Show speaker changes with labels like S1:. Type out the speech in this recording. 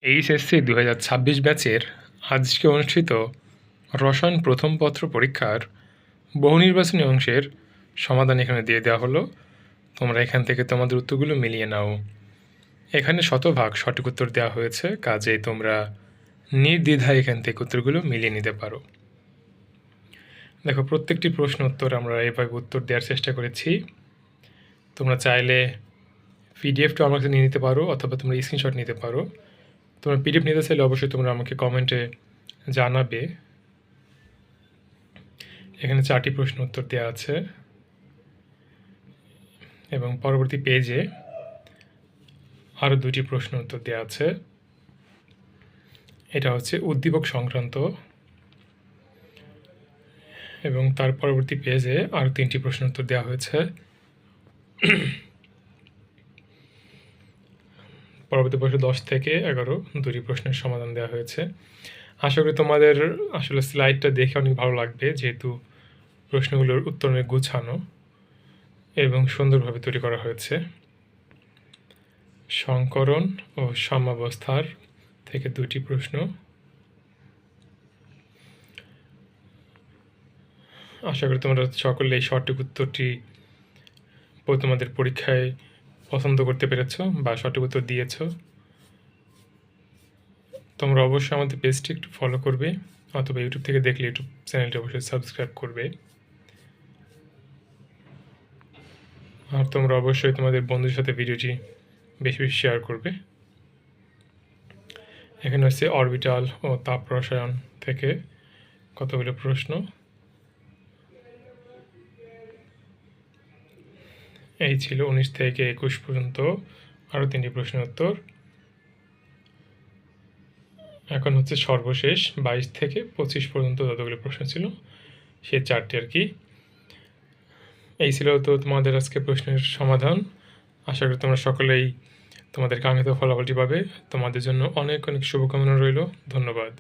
S1: HSC 2026 ব্যাচের আজকে অনুষ্ঠিত রসায়ন প্রথম পত্র পরীক্ষার বহু নির্বাচনী অংশের সমাধান এখানে দিয়ে দেওয়া হলো। তোমরা এখান থেকে তোমাদের উত্তরগুলো মিলিয়ে নাও। এখানে শতভাগ সঠিক উত্তর দেওয়া হয়েছে, কাজেই তোমরা নির্দ্বিধায় এখান থেকে উত্তরগুলো মিলিয়ে নিতে পারো। দেখো, প্রত্যেকটি প্রশ্ন উত্তর আমরা এভাবে উত্তর দেওয়ার চেষ্টা করেছি। তোমরা চাইলে পিডিএফটা আমার কাছে নিয়ে নিতে পারো, অথবা তোমরা স্ক্রিনশট নিতে পারো। তোমরা পিডিএফ নিতে চাইলে অবশ্যই তোমরা আমাকে কমেন্টে জানাবে। এখানে 4টি প্রশ্ন উত্তর দেওয়া আছে এবং পরবর্তী পেজে আরও 2টি প্রশ্ন উত্তর দেওয়া আছে। এটা হচ্ছে উদ্দীপক সংক্রান্ত, এবং তার পরবর্তী পেজে আরও 3টি প্রশ্ন উত্তর দেওয়া হয়েছে। পরবর্তী প্রশ্ন 10 থেকে 11 2টি প্রশ্নের সমাধান দেওয়া হয়েছে। আশা করি তোমাদের আসলে স্লাইডটা দেখে অনেক ভালো লাগবে, যেহেতু প্রশ্নগুলোর উত্তর অনেক গুছানো এবং সুন্দরভাবে তৈরি করা হয়েছে। সংকরণ ও সাম্যাবস্থার থেকে 2টি প্রশ্ন। আশা করি তোমরা সকলে এই সঠিক উত্তরটি তোমাদের পরীক্ষায় পছন্দ করতে পেরেছ বা সঠিক উত্তর দিয়েছ। তোমরা অবশ্যই আমাদের পেজটি একটু ফলো করবে, অথবা ইউটিউব থেকে দেখলে ইউটিউব চ্যানেলটি অবশ্যই সাবস্ক্রাইব করবে। আর তোমরা অবশ্যই তোমাদের বন্ধুদের সাথে ভিডিওটি বেশি বেশি শেয়ার করবে। এখানে হচ্ছে অরবিটাল ও তাপ রসায়ন থেকে কতগুলো প্রশ্ন। এই ছিল 19 থেকে 21 পর্যন্ত আরও 3টি প্রশ্নের উত্তর। এখন হচ্ছে সর্বশেষ 22 থেকে 25 পর্যন্ত যতগুলো প্রশ্ন ছিল সে 4টি আর কি। এই ছিল তো তোমাদের আজকে প্রশ্নের সমাধান। আশা করি তোমরা সকলেই তোমাদের কাঙ্ক্ষিত ফলাফলটি পাবে। তোমাদের জন্য অনেক অনেক শুভকামনা রইল। ধন্যবাদ।